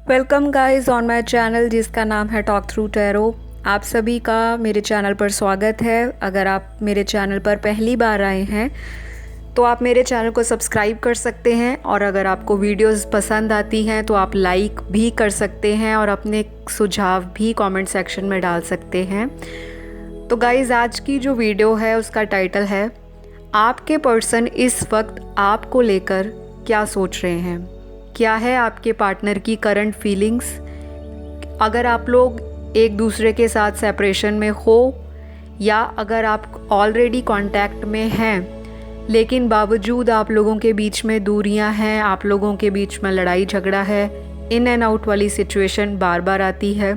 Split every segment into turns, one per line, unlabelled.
Welcome guys on my channel जिसका नाम है टॉक थ्रू टैरो। आप सभी का मेरे चैनल पर स्वागत है। अगर आप मेरे चैनल पर पहली बार आए हैं तो आप मेरे चैनल को सब्सक्राइब कर सकते हैं, और अगर आपको वीडियोस पसंद आती हैं तो आप लाइक भी कर सकते हैं और अपने सुझाव भी कमेंट सेक्शन में डाल सकते हैं। तो गाइस, आज की जो वीडियो है उसका टाइटल है आपके पर्सन इस वक्त आपको लेकर क्या सोच रहे हैं, क्या है आपके पार्टनर की करंट फीलिंग्स। अगर आप लोग एक दूसरे के साथ सेपरेशन में हो या अगर आप ऑलरेडी कांटेक्ट में हैं लेकिन बावजूद आप लोगों के बीच में दूरियां हैं, आप लोगों के बीच में लड़ाई झगड़ा है, इन एंड आउट वाली सिचुएशन बार बार आती है,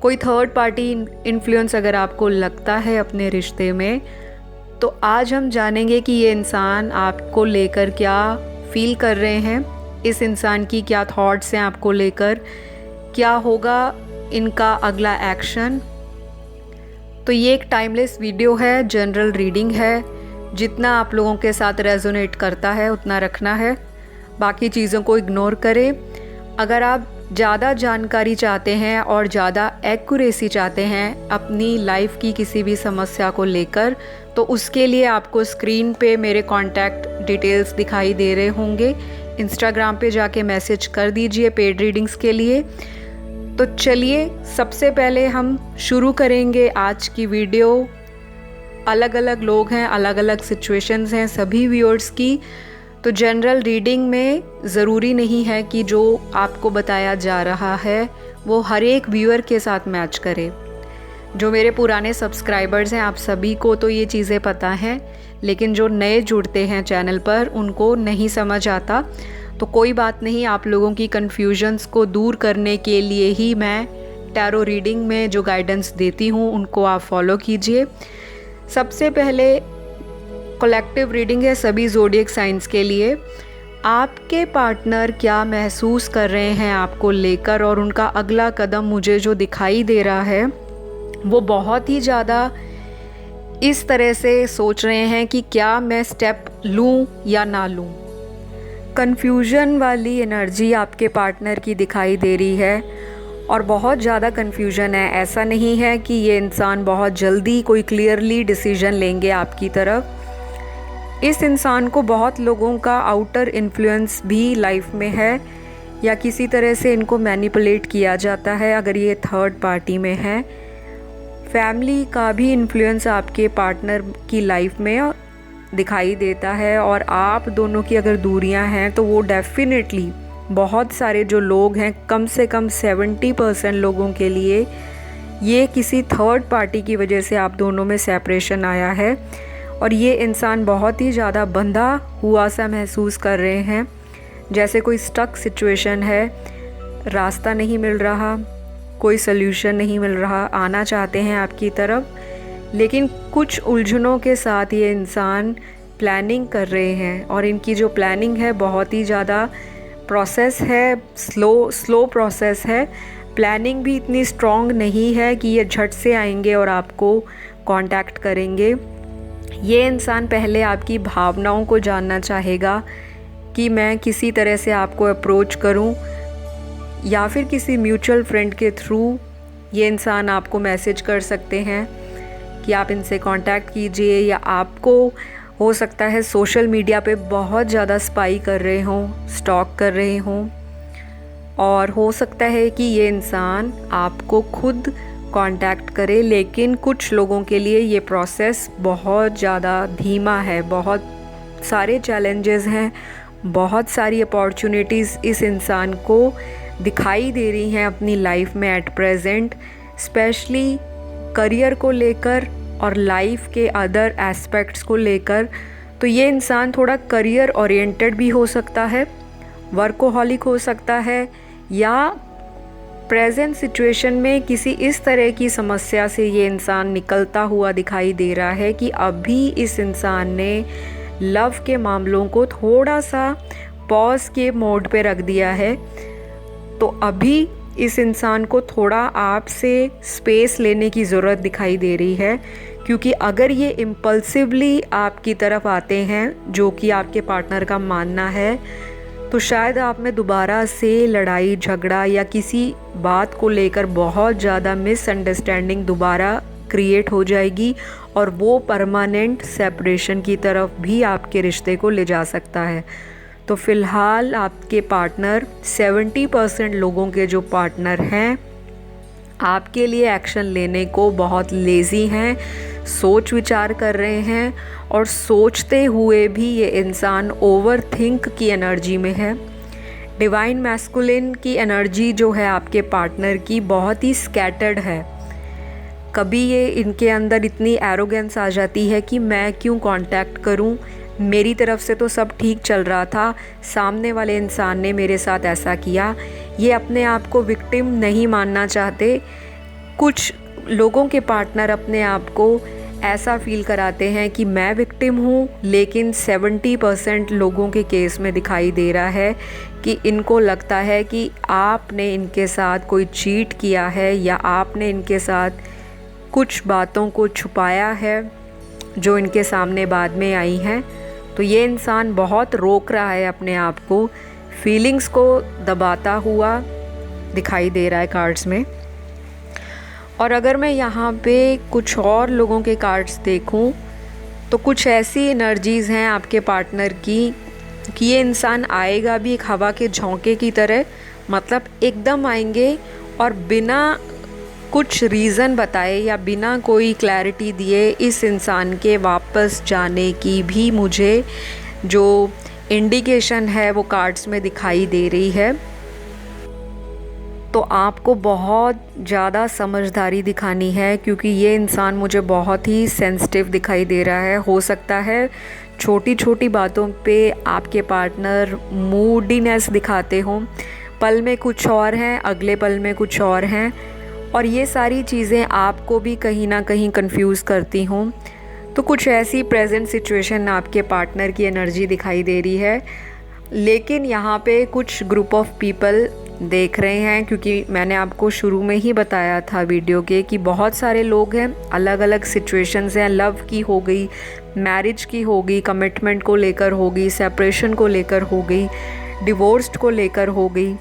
कोई थर्ड पार्टी इन्फ्लुएंस अगर आपको लगता है अपने रिश्ते में, तो आज हम जानेंगे कि ये इंसान आपको लेकर क्या फील कर रहे हैं, इस इंसान की क्या थॉट्स हैं आपको लेकर, क्या होगा इनका अगला एक्शन। तो ये एक टाइमलेस वीडियो है, जनरल रीडिंग है, जितना आप लोगों के साथ रेजोनेट करता है उतना रखना है, बाकी चीज़ों को इग्नोर करें। अगर आप ज़्यादा जानकारी चाहते हैं और ज़्यादा एक्यूरेसी चाहते हैं अपनी लाइफ की किसी भी समस्या को लेकर, तो उसके लिए आपको स्क्रीन पे मेरे कॉन्टैक्ट डिटेल्स दिखाई दे रहे होंगे। इंस्टाग्राम पे जाके मैसेज कर दीजिए पेड रीडिंग्स के लिए। तो चलिए, सबसे पहले हम शुरू करेंगे आज की वीडियो। अलग अलग लोग हैं, अलग अलग सिचुएशंस हैं सभी व्यूअर्स की, तो जनरल रीडिंग में ज़रूरी नहीं है कि जो आपको बताया जा रहा है वो हर एक व्यूअर के साथ मैच करे। जो मेरे पुराने सब्सक्राइबर्स हैं, आप सभी को तो ये चीज़ें पता हैं, लेकिन जो नए जुड़ते हैं चैनल पर उनको नहीं समझ आता। तो कोई बात नहीं, आप लोगों की कन्फ्यूजन्स को दूर करने के लिए ही मैं टैरो रीडिंग में जो गाइडेंस देती हूँ उनको आप फॉलो कीजिए। सबसे पहले कलेक्टिव रीडिंग है सभी ज़ोडिएक साइंस के लिए। आपके पार्टनर क्या महसूस कर रहे हैं आपको लेकर, और उनका अगला कदम मुझे जो दिखाई दे रहा है वो बहुत ही ज़्यादा इस तरह से सोच रहे हैं कि क्या मैं स्टेप लूं या ना लूं। कन्फ्यूजन वाली एनर्जी आपके पार्टनर की दिखाई दे रही है और बहुत ज़्यादा कन्फ्यूजन है। ऐसा नहीं है कि ये इंसान बहुत जल्दी कोई क्लियरली डिसीजन लेंगे आपकी तरफ। इस इंसान को बहुत लोगों का आउटर इन्फ्लुएंस भी लाइफ में है, या किसी तरह से इनको मैनिपुलेट किया जाता है अगर ये थर्ड पार्टी में है। फैमिली का भी इन्फ्लुएंस आपके पार्टनर की लाइफ में दिखाई देता है, और आप दोनों की अगर दूरियां हैं तो वो डेफिनेटली बहुत सारे जो लोग हैं, कम से कम 70% लोगों के लिए ये किसी थर्ड पार्टी की वजह से आप दोनों में सेपरेशन आया है, और ये इंसान बहुत ही ज़्यादा बंधा हुआ सा महसूस कर रहे हैं, जैसे कोई स्टक सिचुएशन है, रास्ता नहीं मिल रहा, कोई सल्यूशन नहीं मिल रहा। आना चाहते हैं आपकी तरफ, लेकिन कुछ उलझनों के साथ ये इंसान प्लानिंग कर रहे हैं, और इनकी जो प्लानिंग है बहुत ही ज़्यादा प्रोसेस है, स्लो प्रोसेस है। प्लानिंग भी इतनी स्ट्रॉन्ग नहीं है कि ये झट से आएंगे और आपको कांटेक्ट करेंगे। ये इंसान पहले आपकी भावनाओं को जानना चाहेगा कि मैं किसी तरह से आपको अप्रोच करूं, या फिर किसी म्यूचुअल फ्रेंड के थ्रू ये इंसान आपको मैसेज कर सकते हैं कि आप इनसे कांटेक्ट कीजिए, या आपको हो सकता है सोशल मीडिया पे बहुत ज़्यादा स्पाई कर रहे हों, स्टॉक कर रहे हों, और हो सकता है कि ये इंसान आपको खुद कांटेक्ट करे। लेकिन कुछ लोगों के लिए ये प्रोसेस बहुत ज़्यादा धीमा है, बहुत सारे चैलेंजेस हैं, बहुत सारी अपॉर्चुनिटीज़ इस इंसान को दिखाई दे रही हैं अपनी लाइफ में एट प्रेजेंट, स्पेशली करियर को लेकर और लाइफ के अदर एस्पेक्ट्स को लेकर। तो ये इंसान थोड़ा करियर ओरिएंटेड भी हो सकता है, वर्कोहॉलिक हो सकता है, या प्रेजेंट सिचुएशन में किसी इस तरह की समस्या से ये इंसान निकलता हुआ दिखाई दे रहा है कि अभी इस इंसान ने लव के मामलों को थोड़ा सा पॉज के मोड पे रख दिया है। तो अभी इस इंसान को थोड़ा आपसे स्पेस लेने की ज़रूरत दिखाई दे रही है, क्योंकि अगर ये इम्पल्सिवली आपकी तरफ आते हैं, जो कि आपके पार्टनर का मानना है, तो शायद आप में दोबारा से लड़ाई झगड़ा या किसी बात को लेकर बहुत ज़्यादा मिसअंडरस्टैंडिंग दोबारा क्रिएट हो जाएगी और वो परमानेंट सेपरेशन की तरफ भी आपके रिश्ते को ले जा सकता है। तो फ़िलहाल आपके पार्टनर 70% लोगों के जो पार्टनर हैं आपके लिए एक्शन लेने को बहुत लेज़ी हैं, सोच विचार कर रहे हैं और सोचते हुए भी ये इंसान ओवर थिंक की एनर्जी में है। डिवाइन मैस्कुलिन की एनर्जी जो है आपके पार्टनर की बहुत ही स्कैटर्ड है। कभी ये इनके अंदर इतनी एरोगेंस आ जाती है कि मैं क्यों कांटेक्ट करूं, मेरी तरफ से तो सब ठीक चल रहा था, सामने वाले इंसान ने मेरे साथ ऐसा किया। ये अपने आप को विक्टिम नहीं मानना चाहते। कुछ लोगों के पार्टनर अपने आप को ऐसा फील कराते हैं कि मैं विक्टिम हूँ, लेकिन 70% लोगों के केस में दिखाई दे रहा है कि इनको लगता है कि आपने इनके साथ कोई चीट किया है या आपने इनके साथ कुछ बातों को छुपाया है जो इनके सामने बाद में आई हैं। तो ये इंसान बहुत रोक रहा है अपने आप को, फीलिंग्स को दबाता हुआ दिखाई दे रहा है कार्ड्स में। और अगर मैं यहाँ पे कुछ और लोगों के कार्ड्स देखूँ तो कुछ ऐसी एनर्जीज़ हैं आपके पार्टनर की कि ये इंसान आएगा भी एक हवा के झोंके की तरह, मतलब एकदम आएंगे और बिना कुछ रीज़न बताए या बिना कोई क्लैरिटी दिए इस इंसान के वापस जाने की भी मुझे जो इंडिकेशन है वो कार्ड्स में दिखाई दे रही है। तो आपको बहुत ज़्यादा समझदारी दिखानी है क्योंकि ये इंसान मुझे बहुत ही सेंसिटिव दिखाई दे रहा है। हो सकता है छोटी छोटी बातों पे आपके पार्टनर मूडीनेस दिखाते हों, पल में कुछ और हैं, अगले पल में कुछ और हैं, और ये सारी चीज़ें आपको भी कहीं ना कहीं कंफ्यूज करती हों। तो कुछ ऐसी प्रेजेंट सिचुएशन आपके पार्टनर की एनर्जी दिखाई दे रही है। लेकिन यहाँ पे कुछ ग्रुप ऑफ पीपल देख रहे हैं, क्योंकि मैंने आपको शुरू में ही बताया था वीडियो के कि बहुत सारे लोग हैं, अलग अलग सिचुएशंस हैं। लव की हो गई, मैरिज की हो गई, कमिटमेंट को लेकर हो गई, सेपरेशन को लेकर हो गई, डिवोर्स्ड को लेकर हो गई।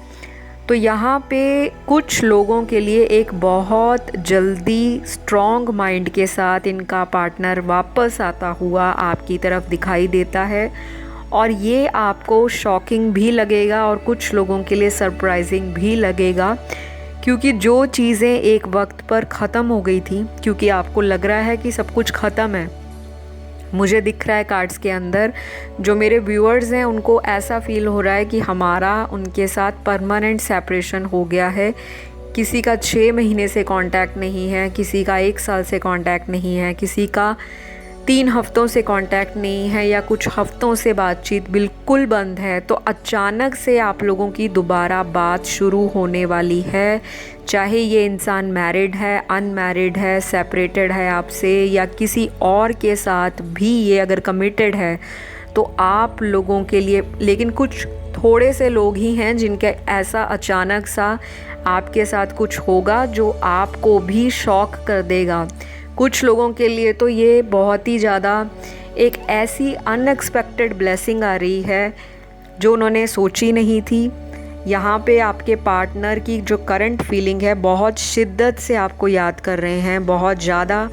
तो यहाँ पे कुछ लोगों के लिए एक बहुत जल्दी स्ट्रॉन्ग माइंड के साथ इनका पार्टनर वापस आता हुआ आपकी तरफ दिखाई देता है, और ये आपको शॉकिंग भी लगेगा और कुछ लोगों के लिए सरप्राइजिंग भी लगेगा, क्योंकि जो चीज़ें एक वक्त पर ख़त्म हो गई थी, क्योंकि आपको लग रहा है कि सब कुछ ख़त्म है। मुझे दिख रहा है कार्ड्स के अंदर, जो मेरे व्यूअर्स हैं उनको ऐसा फील हो रहा है कि हमारा उनके साथ परमानेंट सेपरेशन हो गया है। किसी का 6 महीने से कांटेक्ट नहीं है, किसी का 1 साल से कांटेक्ट नहीं है, किसी का 3 हफ्तों से कांटेक्ट नहीं है, या कुछ हफ्तों से बातचीत बिल्कुल बंद है। तो अचानक से आप लोगों की दोबारा बात शुरू होने वाली है। चाहे ये इंसान मैरिड है, अनमैरिड है, सेपरेटेड है आपसे, या किसी और के साथ भी ये अगर कमिटेड है, तो आप लोगों के लिए, लेकिन कुछ थोड़े से लोग ही हैं जिनके ऐसा अचानक सा आपके साथ कुछ होगा जो आपको भी शॉक कर देगा। कुछ लोगों के लिए तो ये बहुत ही ज़्यादा एक ऐसी अनएक्सपेक्टेड ब्लेसिंग आ रही है जो उन्होंने सोची नहीं थी। यहाँ पे आपके पार्टनर की जो करंट फीलिंग है, बहुत शिद्दत से आपको याद कर रहे हैं, बहुत ज़्यादा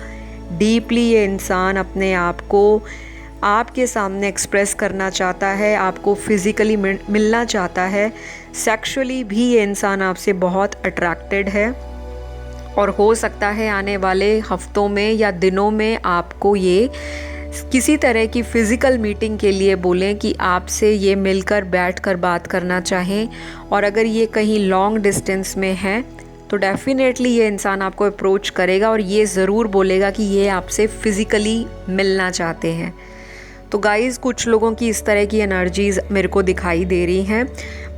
डीपली ये इंसान अपने आप को आपके सामने एक्सप्रेस करना चाहता है, आपको फिज़िकली मिलना चाहता है, सेक्सुअली भी ये इंसान आपसे बहुत अट्रैक्टेड है। और हो सकता है आने वाले हफ्तों में या दिनों में आपको ये किसी तरह की फ़िज़िकल मीटिंग के लिए बोलें कि आपसे ये मिलकर बैठकर बात करना चाहें। और अगर ये कहीं लॉन्ग डिस्टेंस में है तो डेफ़िनेटली ये इंसान आपको अप्रोच करेगा और ये ज़रूर बोलेगा कि ये आपसे फ़िज़िकली मिलना चाहते हैं। तो गाइज़, कुछ लोगों की इस तरह की एनर्जीज़ मेरे को दिखाई दे रही हैं।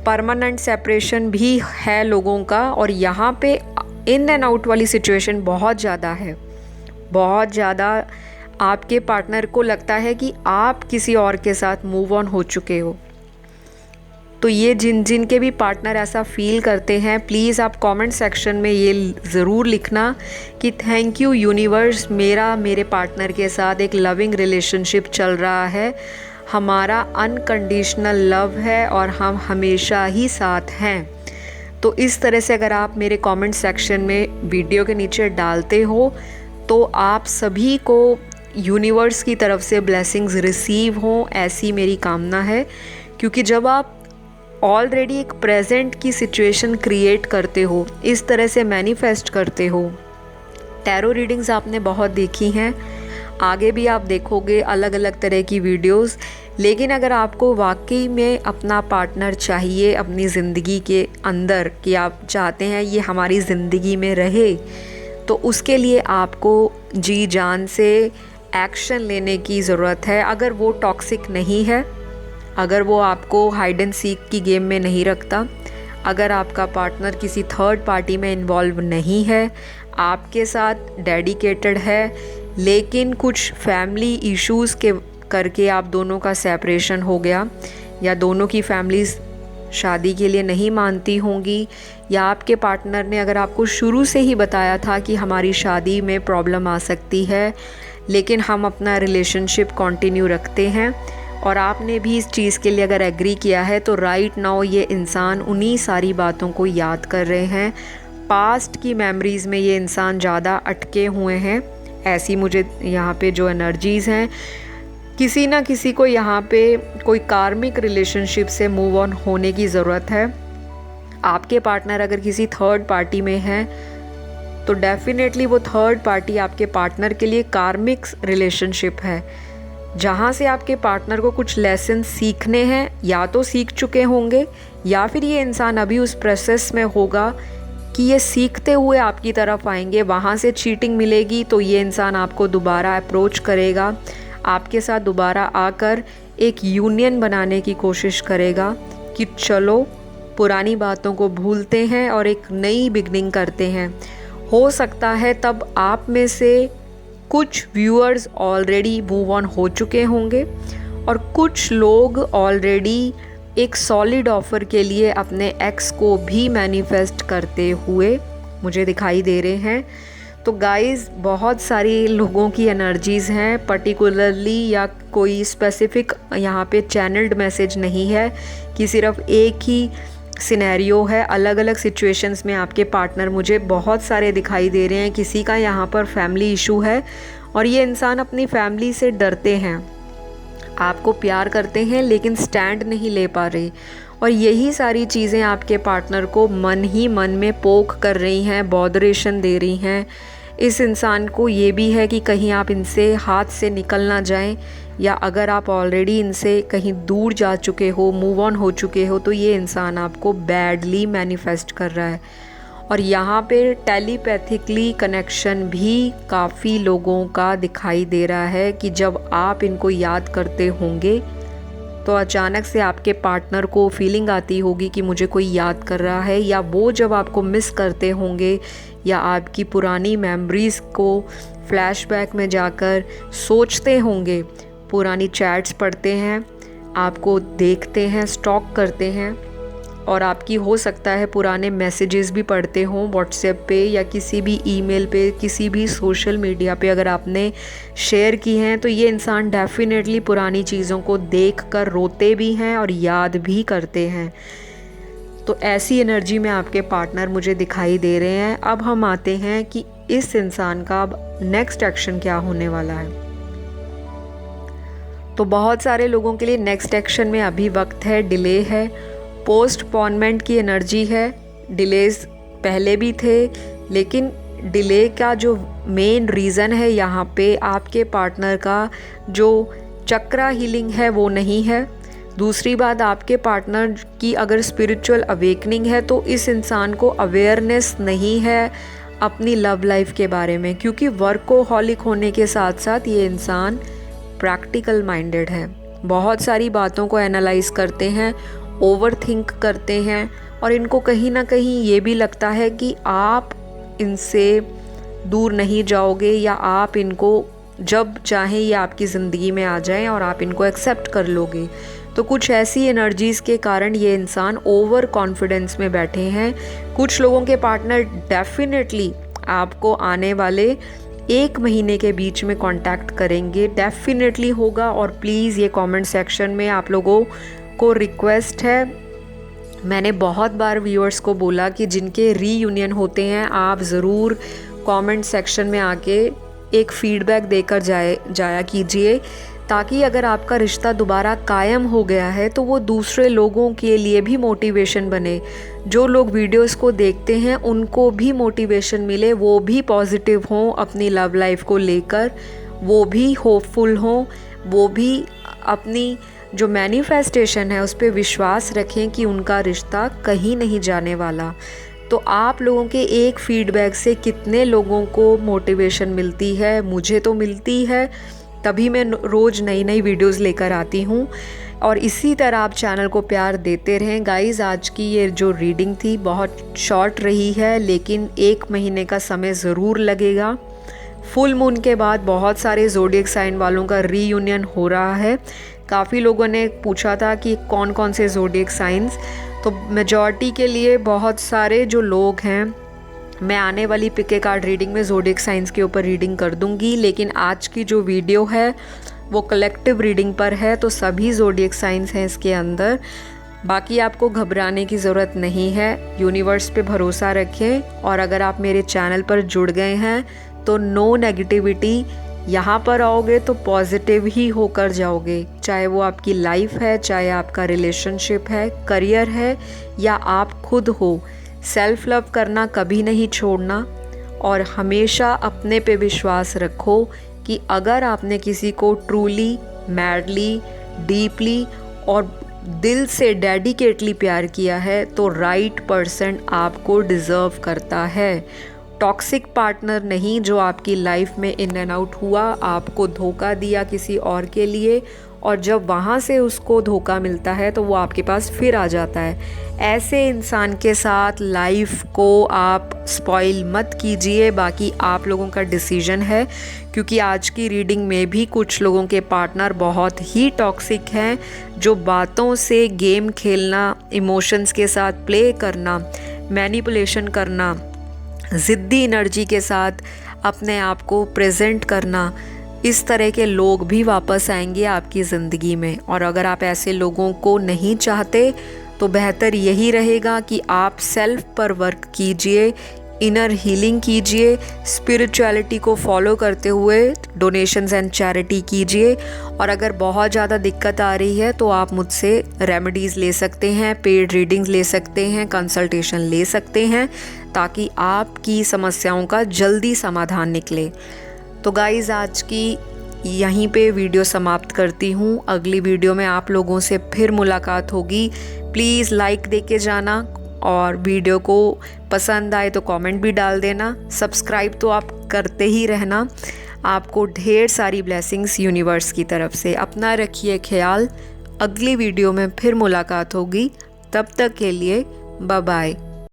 परमानेंट सेपरेशन भी है लोगों का, और यहाँ पे इन एंड आउट वाली सिचुएशन बहुत ज़्यादा है। बहुत ज़्यादा आपके पार्टनर को लगता है कि आप किसी और के साथ मूव ऑन हो चुके हो। तो ये जिनके भी पार्टनर ऐसा फील करते हैं, प्लीज़ आप कमेंट सेक्शन में ये ज़रूर लिखना कि थैंक यू यूनिवर्स, मेरे पार्टनर के साथ एक लविंग रिलेशनशिप चल रहा है। हमारा अनकंडीशनल लव है और हम हमेशा ही साथ हैं। तो इस तरह से अगर आप मेरे कमेंट सेक्शन में वीडियो के नीचे डालते हो तो आप सभी को यूनिवर्स की तरफ से ब्लेसिंग्स रिसीव हों, ऐसी मेरी कामना है। क्योंकि जब आप ऑलरेडी एक प्रेजेंट की सिचुएशन क्रिएट करते हो, इस तरह से मैनिफेस्ट करते हो, टैरो रीडिंग्स आपने बहुत देखी हैं, आगे भी आप देखोगे अलग अलग तरह की वीडियोस। लेकिन अगर आपको वाकई में अपना पार्टनर चाहिए अपनी ज़िंदगी के अंदर, कि आप चाहते हैं ये हमारी ज़िंदगी में रहे, तो उसके लिए आपको जी जान से एक्शन लेने की ज़रूरत है। अगर वो टॉक्सिक नहीं है, अगर वो आपको हाइड एंड सीक की गेम में नहीं रखता, अगर आपका पार्टनर किसी थर्ड पार्टी में इन्वॉल्व नहीं है, आपके साथ डेडिकेटेड है, लेकिन कुछ फैमिली इश्यूज़ के करके आप दोनों का सेपरेशन हो गया, या दोनों की फैमिलीज़ शादी के लिए नहीं मानती होंगी, या आपके पार्टनर ने अगर आपको शुरू से ही बताया था कि हमारी शादी में प्रॉब्लम आ सकती है, लेकिन हम अपना रिलेशनशिप कंटिन्यू रखते हैं, और आपने भी इस चीज़ के लिए अगर एग्री किया है, तो राइट नाउ ये इंसान उन्हीं सारी बातों को याद कर रहे हैं। पास्ट की मेमोरीज़ में ये इंसान ज़्यादा अटके हुए हैं, ऐसी मुझे यहाँ पे जो एनर्जीज़ हैं। किसी ना किसी को यहाँ पे कोई कार्मिक रिलेशनशिप से मूव ऑन होने की ज़रूरत है। आपके पार्टनर अगर किसी थर्ड पार्टी में है तो डेफिनेटली वो थर्ड पार्टी आपके पार्टनर के लिए कार्मिक रिलेशनशिप है, जहाँ से आपके पार्टनर को कुछ लेसन सीखने हैं, या तो सीख चुके होंगे, या फिर ये इंसान अभी उस प्रोसेस में होगा कि ये सीखते हुए आपकी तरफ आएंगे। वहाँ से चीटिंग मिलेगी तो ये इंसान आपको दोबारा अप्रोच करेगा, आपके साथ दोबारा आकर एक यूनियन बनाने की कोशिश करेगा कि चलो पुरानी बातों को भूलते हैं और एक नई बिगनिंग करते हैं। हो सकता है तब आप में से कुछ व्यूअर्स ऑलरेडी मूव ऑन हो चुके होंगे, और कुछ लोग ऑलरेडी एक सॉलिड ऑफ़र के लिए अपने एक्स को भी मैनिफेस्ट करते हुए मुझे दिखाई दे रहे हैं। तो गाइज़, बहुत सारी लोगों की एनर्जीज़ हैं, पर्टिकुलरली या कोई स्पेसिफिक यहाँ पे चैनल्ड मैसेज नहीं है कि सिर्फ एक ही सिनेरियो है। अलग अलग सिचुएशंस में आपके पार्टनर मुझे बहुत सारे दिखाई दे रहे हैं। किसी का यहाँ पर फैमिली इशू है और ये इंसान अपनी फैमिली से डरते हैं, आपको प्यार करते हैं लेकिन स्टैंड नहीं ले पा रहे, और यही सारी चीज़ें आपके पार्टनर को मन ही मन में पोक कर रही हैं, बॉदरेशन दे रही हैं। इस इंसान को ये भी है कि कहीं आप इनसे हाथ से निकल ना जाएं, या अगर आप ऑलरेडी इनसे कहीं दूर जा चुके हो, मूव ऑन हो चुके हो, तो ये इंसान आपको बैडली मैनिफेस्ट कर रहा है। और यहाँ पे टेलीपैथिकली कनेक्शन भी काफ़ी लोगों का दिखाई दे रहा है कि जब आप इनको याद करते होंगे तो अचानक से आपके पार्टनर को फीलिंग आती होगी कि मुझे कोई याद कर रहा है, या वो जब आपको मिस करते होंगे या आपकी पुरानी मेमोरीज़ को फ्लैशबैक में जाकर सोचते होंगे, पुरानी चैट्स पढ़ते हैं, आपको देखते हैं, स्टॉक करते हैं, और आपकी हो सकता है पुराने मैसेजेस भी पढ़ते हों व्हाट्सएप पे या किसी भी ईमेल पे, किसी भी सोशल मीडिया पे अगर आपने शेयर की हैं, तो ये इंसान डेफिनेटली पुरानी चीज़ों को देखकर रोते भी हैं और याद भी करते हैं। तो ऐसी एनर्जी में आपके पार्टनर मुझे दिखाई दे रहे हैं। अब हम आते हैं कि इस इंसान का अब नेक्स्ट एक्शन क्या होने वाला है। तो बहुत सारे लोगों के लिए नेक्स्ट एक्शन में अभी वक्त है, डिले है, पोस्टपोनमेंट की एनर्जी है। डिलेज पहले भी थे, लेकिन डिले का जो मेन रीज़न है यहाँ पे आपके पार्टनर का जो चक्रा हीलिंग है वो नहीं है। दूसरी बात, आपके पार्टनर की अगर स्पिरिचुअल अवेकनिंग है तो इस इंसान को अवेयरनेस नहीं है अपनी लव लाइफ के बारे में, क्योंकि वर्कोहॉलिक होने के साथ साथ ये इंसान प्रैक्टिकल माइंडेड है। बहुत सारी बातों को एनालाइज करते हैं, ओवर थिंक करते हैं, और इनको कहीं ना कहीं ये भी लगता है कि आप इनसे दूर नहीं जाओगे, या आप इनको जब चाहें ये आपकी ज़िंदगी में आ जाएं और आप इनको एक्सेप्ट कर लोगे। तो कुछ ऐसी एनर्जीज़ के कारण ये इंसान ओवर कॉन्फिडेंस में बैठे हैं। कुछ लोगों के पार्टनर डेफिनेटली आपको आने वाले 1 महीने के बीच में कांटेक्ट करेंगे, डेफिनेटली होगा। और प्लीज़ ये कमेंट सेक्शन में आप लोगों को रिक्वेस्ट है, मैंने बहुत बार व्यूअर्स को बोला कि जिनके रीयूनियन होते हैं आप ज़रूर कमेंट सेक्शन में आके एक फ़ीडबैक देकर जाया कीजिए, ताकि अगर आपका रिश्ता दोबारा कायम हो गया है तो वो दूसरे लोगों के लिए भी मोटिवेशन बने। जो लोग वीडियोस को देखते हैं उनको भी मोटिवेशन मिले, वो भी पॉजिटिव हों अपनी लव लाइफ को लेकर, वो भी होपफुल हों, वो भी अपनी जो मैनिफेस्टेशन है उस पर विश्वास रखें कि उनका रिश्ता कहीं नहीं जाने वाला। तो आप लोगों के एक फ़ीडबैक से कितने लोगों को मोटिवेशन मिलती है, मुझे तो मिलती है, तभी मैं रोज़ नई नई वीडियोस लेकर आती हूँ। और इसी तरह आप चैनल को प्यार देते रहें। गाइज़, आज की ये जो रीडिंग थी बहुत शॉर्ट रही है, लेकिन 1 महीने का समय ज़रूर लगेगा। फुल मून के बाद बहुत सारे ज़ोडिएक साइन वालों का रीयूनियन हो रहा है। काफ़ी लोगों ने पूछा था कि कौन कौन से ज़ोडिएक साइंस, तो मेजॉरिटी के लिए बहुत सारे जो लोग हैं, मैं आने वाली पिक ए कार्ड रीडिंग में ज़ोडिएक साइंस के ऊपर रीडिंग कर दूंगी, लेकिन आज की जो वीडियो है वो कलेक्टिव रीडिंग पर है, तो सभी ज़ोडिएक साइंस हैं इसके अंदर। बाकी आपको घबराने की ज़रूरत नहीं है, यूनिवर्स पे भरोसा रखें। और अगर आप मेरे चैनल पर जुड़ गए हैं तो नो नेगेटिविटी, यहाँ पर आओगे तो पॉजिटिव ही होकर जाओगे, चाहे वो आपकी लाइफ है, चाहे आपका रिलेशनशिप है, करियर है, या आप खुद हो। सेल्फ लव करना कभी नहीं छोड़ना, और हमेशा अपने पे विश्वास रखो कि अगर आपने किसी को ट्रूली, मैडली, डीपली और दिल से डेडिकेटली प्यार किया है तो राइट पर्सन आपको डिज़र्व करता है। टॉक्सिक पार्टनर नहीं जो आपकी लाइफ में इन एंड आउट हुआ, आपको धोखा दिया किसी और के लिए, और जब वहाँ से उसको धोखा मिलता है तो वो आपके पास फिर आ जाता है। ऐसे इंसान के साथ लाइफ को आप स्पॉइल मत कीजिए, बाकी आप लोगों का डिसीजन है, क्योंकि आज की रीडिंग में भी कुछ लोगों के पार्टनर बहुत ही टॉक्सिक हैं, जो बातों से गेम खेलना, इमोशंस के साथ प्ले करना, मैनिपुलेशन करना, ज़िद्दी एनर्जी के साथ अपने आप को प्रेजेंट करना, इस तरह के लोग भी वापस आएंगे आपकी ज़िंदगी में। और अगर आप ऐसे लोगों को नहीं चाहते तो बेहतर यही रहेगा कि आप सेल्फ पर वर्क कीजिए, इनर हीलिंग कीजिए, स्पिरिचुअलिटी को फॉलो करते हुए डोनेशंस एंड चैरिटी कीजिए। और अगर बहुत ज़्यादा दिक्कत आ रही है तो आप मुझसे रेमेडीज़ ले सकते हैं, पेड रीडिंग्स ले सकते हैं, कंसल्टेशन ले सकते हैं, ताकि आपकी समस्याओं का जल्दी समाधान निकले। तो गाइज़, आज की यहीं पे वीडियो समाप्त करती हूँ। अगली वीडियो में आप लोगों से फिर मुलाकात होगी। प्लीज़ लाइक दे के जाना, और वीडियो को पसंद आए तो कमेंट भी डाल देना। सब्सक्राइब तो आप करते ही रहना। आपको ढेर सारी ब्लेसिंग्स यूनिवर्स की तरफ से। अपना रखिए ख्याल। अगली वीडियो में फिर मुलाकात होगी, तब तक के लिए बाय बाय।